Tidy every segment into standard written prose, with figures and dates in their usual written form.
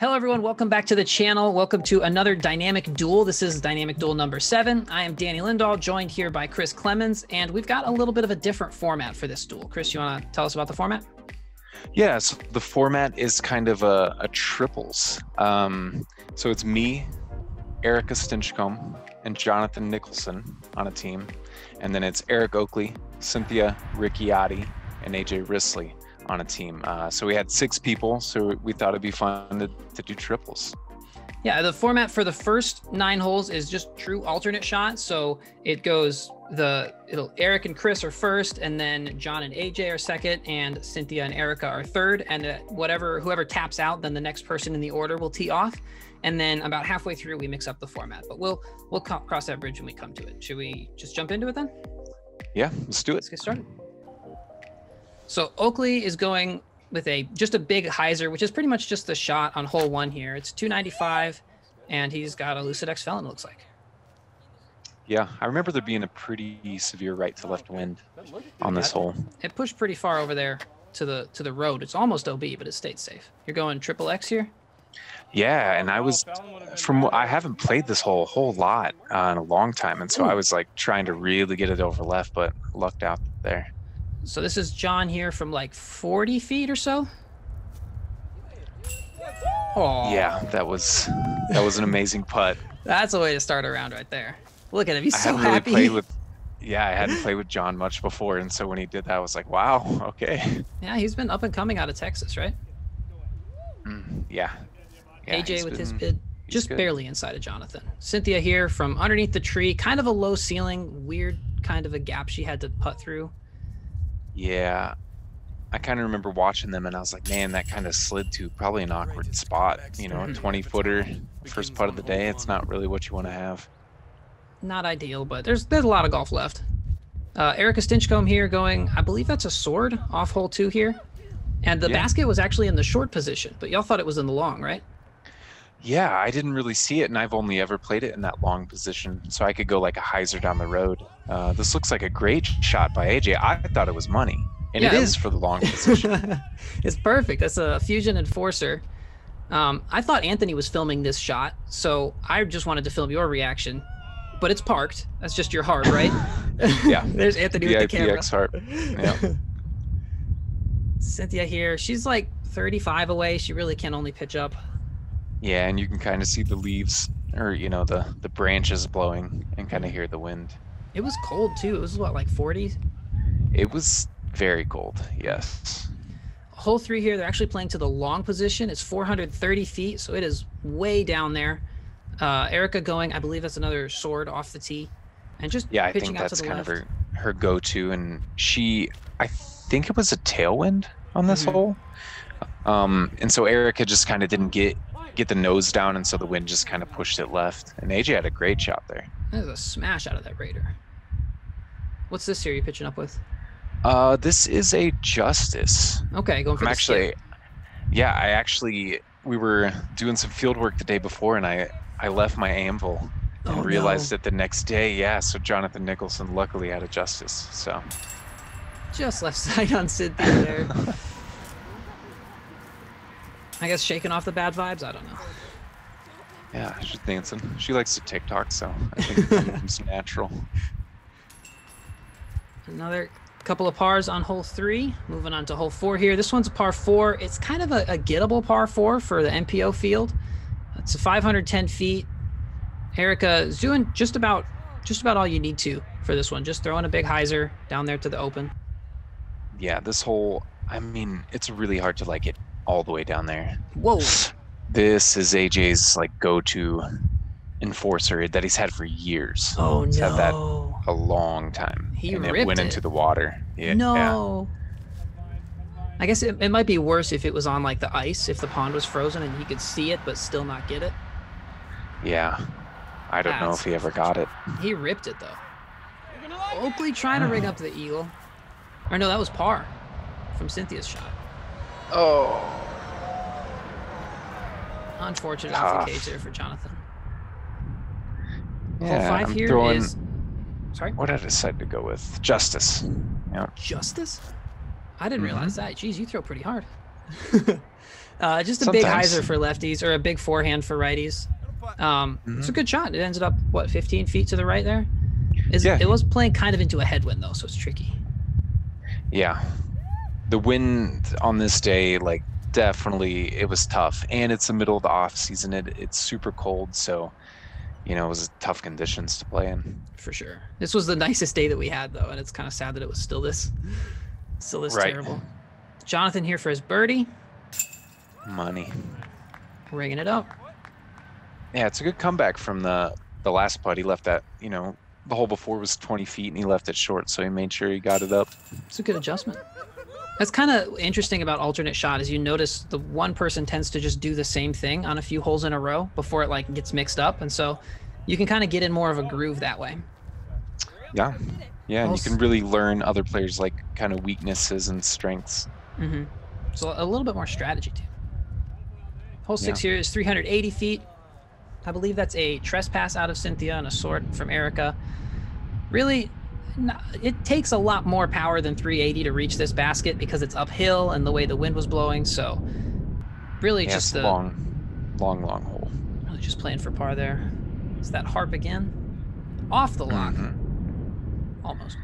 Hello everyone, welcome back to the channel. Welcome to another Dynamic Duel. This is Dynamic Duel number 7. I am Danny Lindahl, joined here by Chris Clemons, and we've got a little bit of a different format for this duel. Chris, you want to tell us about the format? Yeah, so the format is kind of a triples. So it's me, Erica Stinchcomb, and Jonathan Nicholson on a team. And then it's Eric Oakley, Cynthia Ricciotti, and AJ Risley on a team. So we had 6 people, so we thought it'd be fun to do triples. Yeah, the format for the first 9 holes is just true alternate shot. So it goes Eric and Chris are first, and then John and AJ are second, and Cynthia and Erica are third. And whoever taps out, then the next person in the order will tee off. And then about halfway through, we mix up the format. But we'll cross that bridge when we come to it. Should we just jump into it then? Yeah, let's do it. Let's get started. So Oakley is going with just a big hyzer, which is pretty much just the shot on hole 1 here. It's 295, and he's got a Lucid X Felon, it looks like. Yeah, I remember there being a pretty severe right to left wind on this hole. It pushed pretty far over there to the road. It's almost OB, but it stayed safe. You're going triple X here? Yeah, and I haven't played this hole a whole lot in a long time, and so I was like trying to really get it over left, but lucked out there. So this is John here from like 40 feet or so. Oh, yeah, that was an amazing putt. That's a way to start a round right there. Look at him, he's so happy. I hadn't played with John much before, and so when he did that, I was like, wow, okay. Yeah, he's been up and coming out of Texas, right? Yeah. AJ with his bid just barely inside of Jonathan. Cynthia here from underneath the tree, kind of a low ceiling, weird kind of a gap she had to putt through. Yeah, I kind of remember watching them, and I was like, man, that kind of slid to probably an awkward spot. You know, a 20-footer, first putt of the day. It's not really what you want to have. Not ideal, but there's a lot of golf left. Erica Stinchcomb here going, I believe that's a sword off hole 2 here. And the basket was actually in the short position, but y'all thought it was in the long, right? Yeah, I didn't really see it, and I've only ever played it in that long position, so I could go like a hyzer down the road. This looks like a great shot by AJ. I thought it was money, and it is for the long position. It's perfect. That's a Fusion Enforcer. I thought Anthony was filming this shot, so I just wanted to film your reaction, but it's parked. That's just your heart, right? Yeah. There's Anthony with the camera. Heart. Yeah. Cynthia here. She's like 35 away. She really can only pitch up. Yeah, and you can kind of see the leaves, or the branches blowing, and kind of hear the wind. It was cold too. It was what, like 40? It was very cold, yes. Hole 3 here, they're actually playing to the long position. It's 430 feet, so it is way down there. Erica going, I believe that's another sword off the tee, and just I pitching think out that's to the kind left. of her go-to, and I think it was a tailwind on this hole, and so Erica just kind of didn't get the nose down, and so the wind just kind of pushed it left, and AJ had a great shot there. That was a smash out of that Raider. What's this here you're pitching up with? This is a Justice. Okay, going for the skip. We were doing some field work the day before, and I left my anvil and realized it the next day. Yeah, so Jonathan Nicholson luckily had a Justice. So just left side on Cynthia there. I guess shaking off the bad vibes. I don't know. Yeah, she's dancing. She likes to TikTok, so I think it's natural. Another couple of pars on hole 3. Moving on to hole 4 here. This one's a par 4. It's kind of a gettable par 4 for the MPO field. It's 510 feet. Erica is doing just about all you need to for this one. Just throwing a big hyzer down there to the open. Yeah, this hole, I mean, it's really hard to like it all the way down there. Whoa. This is AJ's like go-to enforcer that he's had for years. Oh, he's had that no. a long time. And it went into the water. Yeah. No. I guess it might be worse if it was on like the ice, if the pond was frozen and he could see it but still not get it. Yeah. I don't know if he ever got it. He ripped it though. Oakley trying to rig up the eagle. Or no, that was par from Cynthia's shot. Oh. Unfortunate off the cage there for Jonathan. Yeah, hole 5 here throwing, is... Sorry? What did I decide to go with? Justice. Yeah. Justice? I didn't realize that. Jeez, you throw pretty hard. Just a big Sometimes. hyzer for lefties or a big forehand for righties. It's a good shot. It ended up, what, 15 feet to the right there? Yeah. It was playing kind of into a headwind, though, so it's tricky. Yeah. The wind on this day, like, definitely it was tough. And it's the middle of the off season. It's super cold, so it was tough conditions to play in. For sure. This was the nicest day that we had, though, and it's kind of sad that it was still this Right. terrible. Jonathan here for his birdie. Money. Rigging it up. Yeah, it's a good comeback from the last putt. He left that, the hole before was 20 feet and he left it short, so he made sure he got it up. It's a good adjustment. That's kind of interesting about alternate shot is you notice the one person tends to just do the same thing on a few holes in a row before it like gets mixed up. And so you can kind of get in more of a groove that way. Yeah. Yeah, and you can really learn other players' like kind of weaknesses and strengths. So a little bit more strategy too. Hole 6 here is 380 feet. I believe that's a trespass out of Cynthia and a sword from Erica. Really, it takes a lot more power than 380 to reach this basket because it's uphill and the way the wind was blowing. So really just a long hole. Really just playing for par there. Is that harp again? Off the lock. Almost.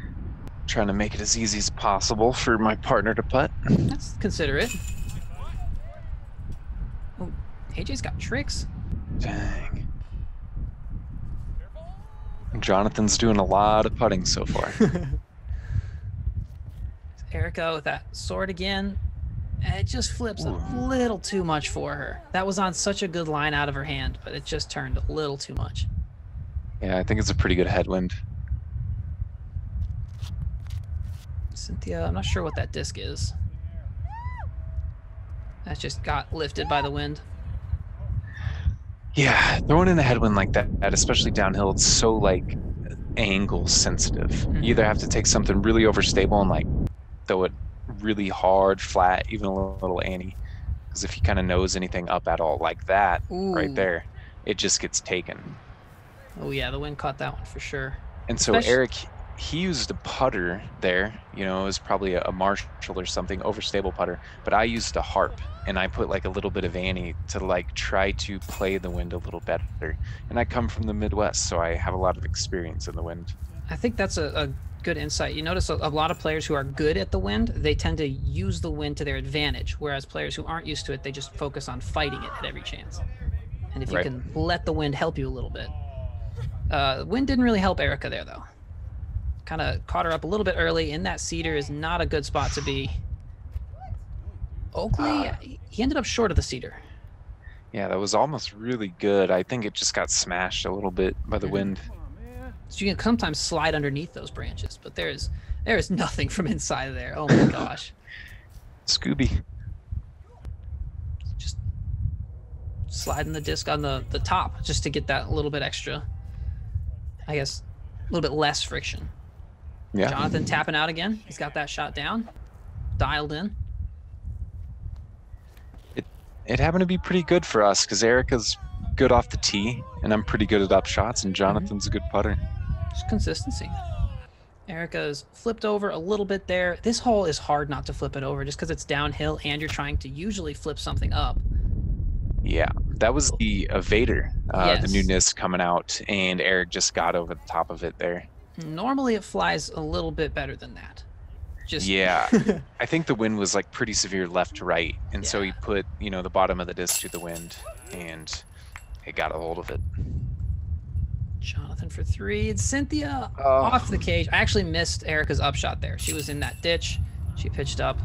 Trying to make it as easy as possible for my partner to putt. That's considerate. Oh, AJ's got tricks. Dang. Jonathan's doing a lot of putting so far. Erica with that sword again. And it just flips a little too much for her. That was on such a good line out of her hand, but it just turned a little too much. Yeah, I think it's a pretty good headwind. Cynthia, I'm not sure what that disc is. That just got lifted by the wind. Yeah, throwing in a headwind like that, especially downhill, it's so like angle sensitive. You either have to take something really overstable and like throw it really hard, flat, even a little ante. Because if you kind of nose anything up at all like that, right there, it just gets taken. Oh yeah, the wind caught that one for sure. And so Eric, he used a putter there, it was probably a Marshall or something, overstable putter, but I used a harp and I put like a little bit of ante to like try to play the wind a little better. And I come from the Midwest, so I have a lot of experience in the wind. I think that's a good insight. You notice a lot of players who are good at the wind, they tend to use the wind to their advantage, whereas players who aren't used to it, they just focus on fighting it at every chance. And if you can let the wind help you a little bit. Wind didn't really help Erica there, though. Kind of caught her up a little bit early. In that cedar is not a good spot to be. Oakley, he ended up short of the cedar. Yeah, that was almost really good. I think it just got smashed a little bit by the wind. So you can sometimes slide underneath those branches, but there is nothing from inside of there. Oh my gosh. Scooby. Just sliding the disc on the top just to get that little bit extra, I guess, a little bit less friction. Yeah. Jonathan tapping out again. He's got that shot down, dialed in. It happened to be pretty good for us because Erica's good off the tee, and I'm pretty good at up shots, and Jonathan's a good putter. Just consistency. Erica's flipped over a little bit there. This hole is hard not to flip it over just because it's downhill and you're trying to usually flip something up. Yeah, that was the evader, Yes. the new NIST coming out, and Eric just got over the top of it there. Normally it flies a little bit better than that. Just Yeah, I think the wind was like pretty severe left to right, and so he put the bottom of the disc to the wind, and it got a hold of it. Jonathan for three. It's Cynthia off the cage. I actually missed Erica's upshot there. She was in that ditch. She pitched up,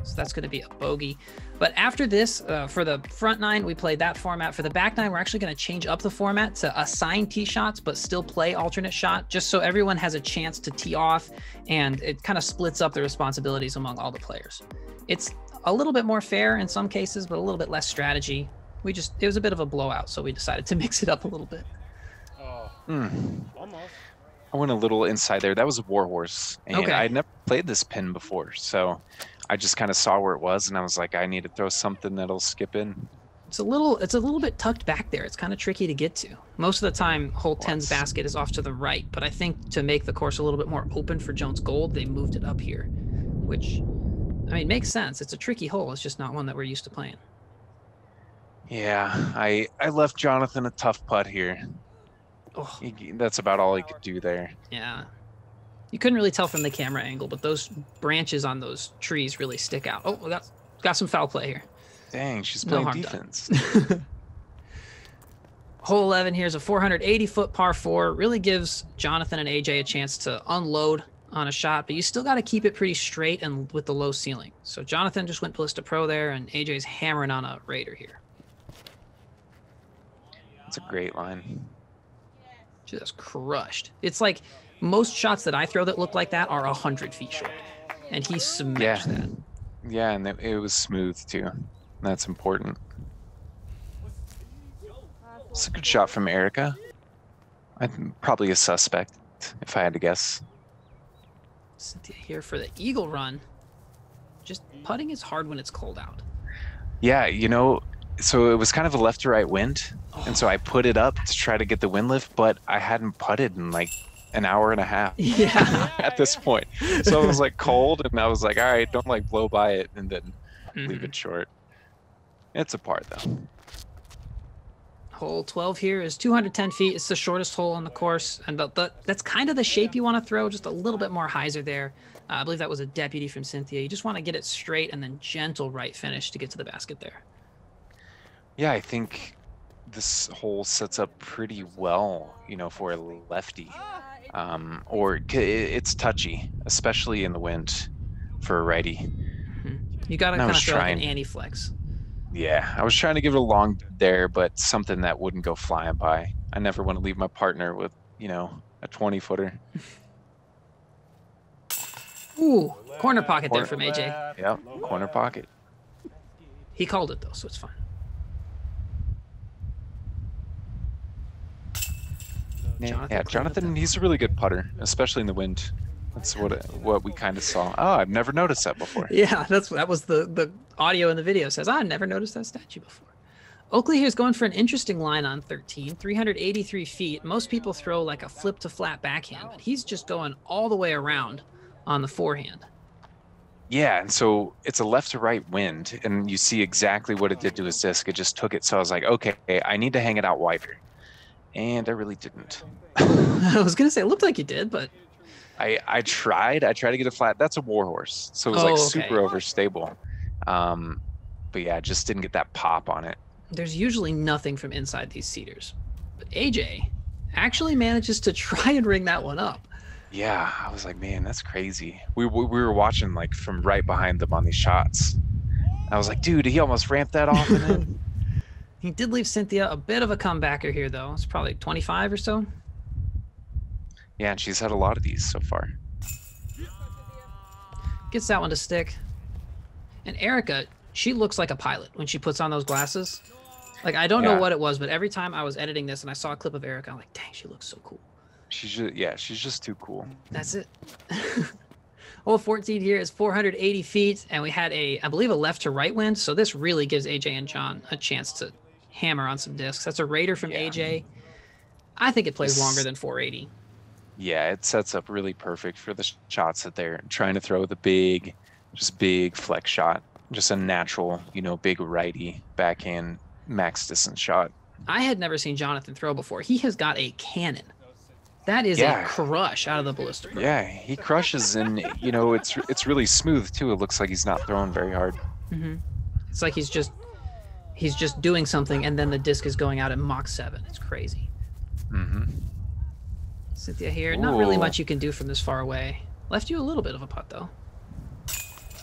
so that's going to be a bogey. But after this, for the front nine, we played that format. For the back nine, we're actually going to change up the format to assign tee shots, but still play alternate shot, just so everyone has a chance to tee off, and it kind of splits up the responsibilities among all the players. It's a little bit more fair in some cases, but a little bit less strategy. It was a bit of a blowout, so we decided to mix it up a little bit. I went a little inside there. That was a Warhorse, and I had never played this pin before, so I just kind of saw where it was, and I was like, I need to throw something that'll skip in. It's a little bit tucked back there. It's kind of tricky to get to. Most of the time, hole 10's basket is off to the right, but I think to make the course a little bit more open for Jones Gold, they moved it up here, which, I mean, makes sense. It's a tricky hole. It's just not one that we're used to playing. Yeah, I left Jonathan a tough putt here. Oh, That's about all he could do there. yeah. You couldn't really tell from the camera angle, but those branches on those trees really stick out. Oh, we got some foul play here. Dang, she's No playing harm defense. done. Hole 11 here is a 480-foot par 4. Really gives Jonathan and AJ a chance to unload on a shot, but you still got to keep it pretty straight and with the low ceiling. So Jonathan just went Ballista Pro there, and AJ's hammering on a Raider here. That's a great line. Just crushed. It's like most shots that I throw that look like that are 100 feet short, and he smashed that. Yeah, and it was smooth too. That's important. It's a good shot from Erica. I'm probably a suspect, if I had to guess. Cynthia here for the eagle run. Just putting is hard when it's cold out. Yeah, you know, so it was kind of a left to right wind, and so I put it up to try to get the wind lift, but I hadn't putted in like an hour and a half. Yeah. At this point. So it was like cold, and I was like, all right, don't like blow by it and then leave it short. It's a par though. Hole 12 here is 210 feet. It's the shortest hole on the course, and that's kind of the shape you want to throw, just a little bit more hyzer there. I believe that was a deputy from Cynthia. You just want to get it straight and then gentle right finish to get to the basket there. Yeah, I think this hole sets up pretty well, you know, for a lefty. Or it's touchy, especially in the wind for a righty. You got to kind of throw like an anti-flex. Yeah, I was trying to give it a long there, but something that wouldn't go flying by. I never want to leave my partner with, you know, a 20-footer. Ooh, corner pocket there from AJ. Yep, corner pocket. He called it though, so it's fine. Jonathan, he's a really good putter, especially in the wind. That's what we kind of saw. Oh, I've never noticed that before. Yeah, that was the audio in the video says, I've never noticed that statue before. Oakley here is going for an interesting line on 13, 383 feet. Most people throw like a flip to flat backhand, but he's just going all the way around on the forehand. Yeah, and so it's a left to right wind, and you see exactly what it did to his disc. It just took it. So I was like, okay, I need to hang it out wider. And I really didn't. I was going to say, it looked like you did, but... I tried to get it flat. That's a warhorse. So it was super overstable. But yeah, just didn't get that pop on it. There's usually nothing from inside these cedars. But AJ actually manages to try and ring that one up. Yeah, I was like, man, that's crazy. We were watching like from right behind them on these shots. I was like, dude, he almost ramped that off. And then... He did leave Cynthia a bit of a comebacker here, though. It's probably 25 or so. Yeah, and she's had a lot of these so far. Gets that one to stick. And Erica, she looks like a pilot when she puts on those glasses. Like, I don't know what it was, but every time I was editing this and I saw a clip of Erica, I'm like, dang, she looks so cool. She's just too cool. That's it. Hole 14 here is 480 feet, and we had I believe a left to right wind, so this really gives AJ and John a chance to hammer on some discs. That's a Raider from AJ. I think it plays longer than 480. Yeah, it sets up really perfect for the shots that they're trying to throw, the big flex shot, just a natural, you know, big righty backhand max distance shot. I had never seen Jonathan throw before. He has got a cannon. That is a crush out of the Ballista Pro. Yeah, he crushes, and you know, it's really smooth too. It looks like he's not throwing very hard. It's like he's just doing something, and then the disc is going out at Mach 7. It's crazy. Cynthia here, not really much you can do from this far away. Left you a little bit of a putt though.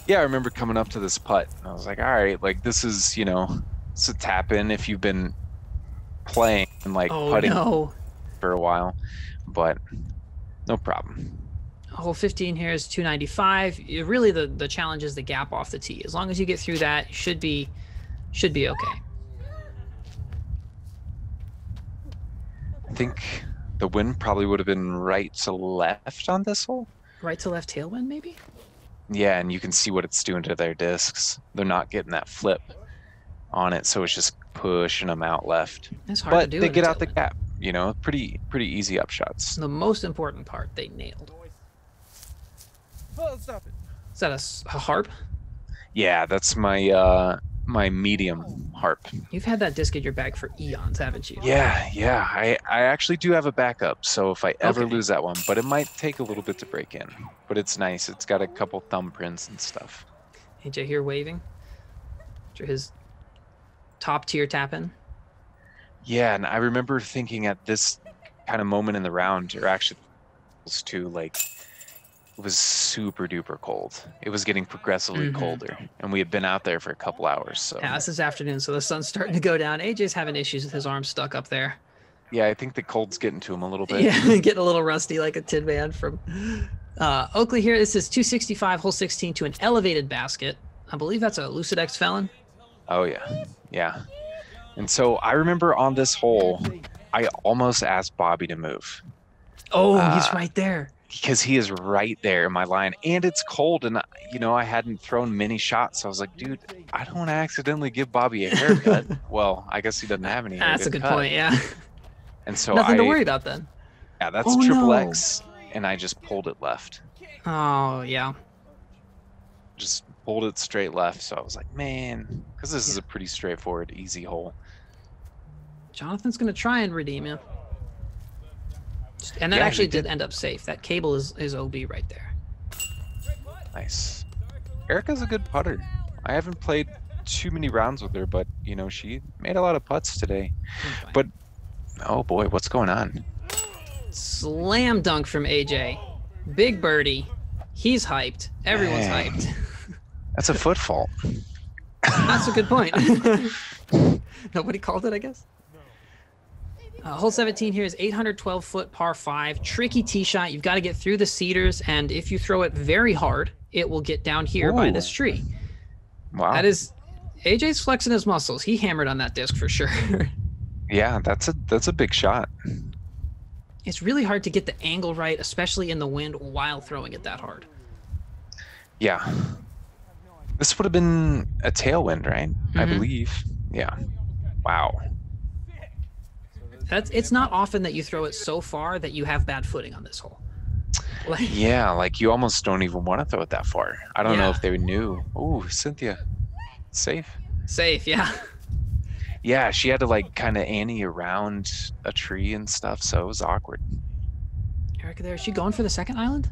Yeah, I remember coming up to this putt, and I was like, all right, like this is, you know, it's a tap in if you've been playing and like putting for a while, but no problem. Hole 15 here is 295. Really, the challenge is the gap off the tee. As long as you get through that, you should be okay. I think the wind probably would have been right to left on this hole. Right to left tailwind, maybe? Yeah, and you can see what it's doing to their discs. They're not getting that flip on it, so it's just pushing them out left. That's hard to do. But they get out the gap, you know, pretty easy upshots. The most important part, they nailed. Oh, stop it. Is that a harp? Yeah, that's my my medium harp. You've had that disc in your bag for eons, haven't you? Yeah. I actually do have a backup, so if I ever Okay. lose that one, but it might take a little bit to break in. But it's nice. It's got a couple thumbprints and stuff. AJ here waving after his top tier tap in. Yeah, and I remember thinking at this kind of moment in the round, or actually too, like it was super duper cold. It was getting progressively colder, and we had been out there for a couple hours. So yeah, this is afternoon, so the sun's starting to go down. AJ's having issues with his arm stuck up there. Yeah, I think the cold's getting to him a little bit. Yeah, getting a little rusty like a Tin Man from Oakley here. This is 265, hole 16 to an elevated basket. I believe that's a Lucid X Felon. Oh, yeah. And so I remember on this hole, I almost asked Bobby to move. Oh, he's right there. Because he is right there in my line, and it's cold, and I hadn't thrown many shots, so I was like, dude, I don't want to accidentally give Bobby a haircut. Well, I guess he doesn't have any. That's a good point, yeah. And so nothing to worry about then. Yeah, that's triple X, and I just pulled it left. Oh yeah. Just pulled it straight left, so I was like, man, because this is a pretty straightforward, easy hole. Jonathan's gonna try and redeem him. And that actually did end up safe. That cable is OB right there. Nice. Erica's a good putter. I haven't played too many rounds with her, but she made a lot of putts today. But oh boy, what's going on? Slam dunk from AJ. Big birdie. He's hyped. Everyone's hyped. That's a foot fault. That's a good point. Nobody called it, I guess. Hole 17 here is 812-foot par 5. Tricky tee shot. You've got to get through the cedars, and if you throw it very hard, it will get down here by this tree. Wow. That is... AJ's flexing his muscles. He hammered on that disc for sure. Yeah, that's a big shot. It's really hard to get the angle right, especially in the wind, while throwing it that hard. Yeah. This would have been a tailwind, right? I believe. Yeah. Wow. It's not often that you throw it so far that you have bad footing on this hole. Yeah, like you almost don't even want to throw it that far. I don't know if they knew. Ooh, Cynthia. Safe. Safe, yeah. Yeah, she had to like kind of Annie around a tree and stuff, so it was awkward. Erica there, is she going for the second island?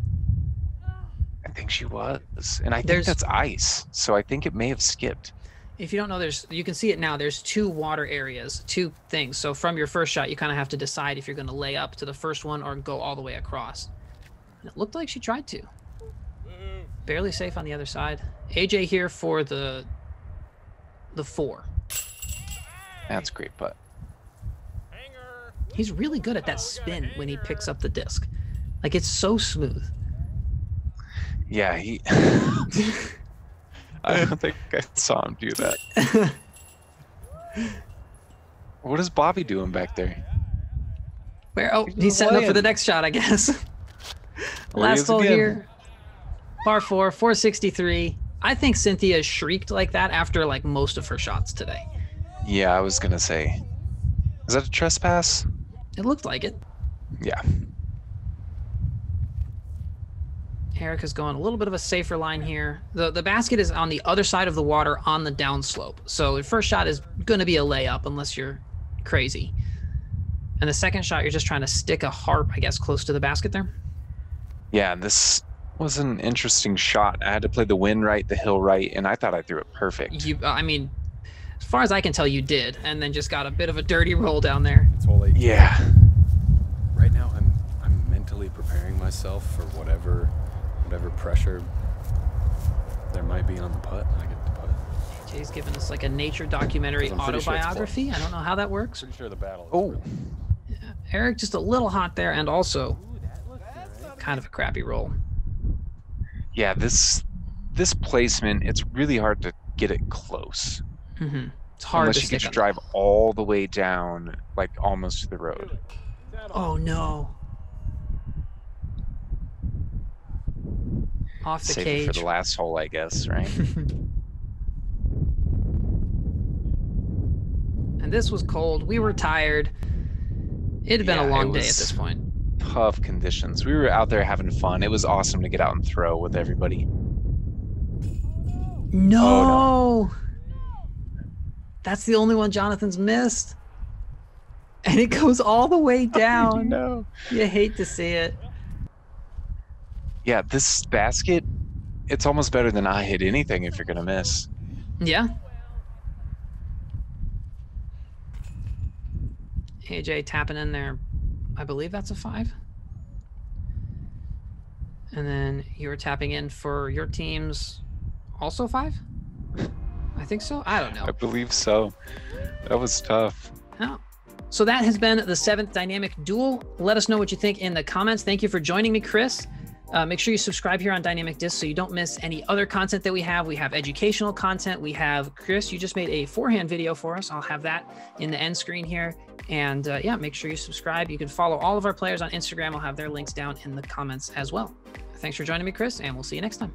I think she was. And I think that's ice, so I think it may have skipped. If you don't know, you can see it now. There's two water areas, two things. So from your first shot, you kind of have to decide if you're going to lay up to the first one or go all the way across. And it looked like she tried to. Barely safe on the other side. AJ here for the 4. That's a great putt. He's really good at that spin when he picks up the disc. Like, it's so smooth. Yeah, I don't think I saw him do that. What is Bobby doing back there? Where? Oh, he's setting up for the next shot, I guess. Last hole here. Par 4, 463. I think Cynthia shrieked like that after like most of her shots today. Yeah, I was gonna say. Is that a trespass? It looked like it. Yeah. Erica's going a little bit of a safer line here. The basket is on the other side of the water on the downslope. So the first shot is going to be a layup unless you're crazy. And the second shot, you're just trying to stick a harp, I guess, close to the basket there. Yeah, this was an interesting shot. I had to play the wind right, the hill right, and I thought I threw it perfect. I mean, as far as I can tell, you did, and then just got a bit of a dirty roll down there. It's whole 18. Yeah. Right now, I'm mentally preparing myself for whatever pressure there might be on the putt. I get the putt. Jay's giving us like a nature documentary autobiography. Sure I don't know how that works. Pretty sure the battle. Oh. Yeah, Eric just a little hot there, and also kind of a crappy roll. Yeah, this placement, it's really hard to get it close. It's hard unless to you stick could on drive all the way down, like almost to the road. Oh no. Off the Save cage. it for the last hole, I guess, right? And this was cold. We were tired. It had been a long day at this point. Tough conditions. We were out there having fun. It was awesome to get out and throw with everybody. No. Oh, no. That's the only one Jonathan's missed. And it goes all the way down. No. You hate to see it. Yeah, this basket, it's almost better than I hit anything if you're going to miss. Yeah. AJ tapping in there. I believe that's a 5. And then you were tapping in for your team's also 5? I think so. I don't know. I believe so. That was tough. Oh. So that has been the 7th Dynamic Duel. Let us know what you think in the comments. Thank you for joining me, Chris. Make sure you subscribe here on Dynamic Disc so you don't miss any other content that we have. We have educational content. We have, Chris, you just made a forehand video for us. I'll have that in the end screen here. And yeah, make sure you subscribe. You can follow all of our players on Instagram. I'll have their links down in the comments as well. Thanks for joining me, Chris, and we'll see you next time.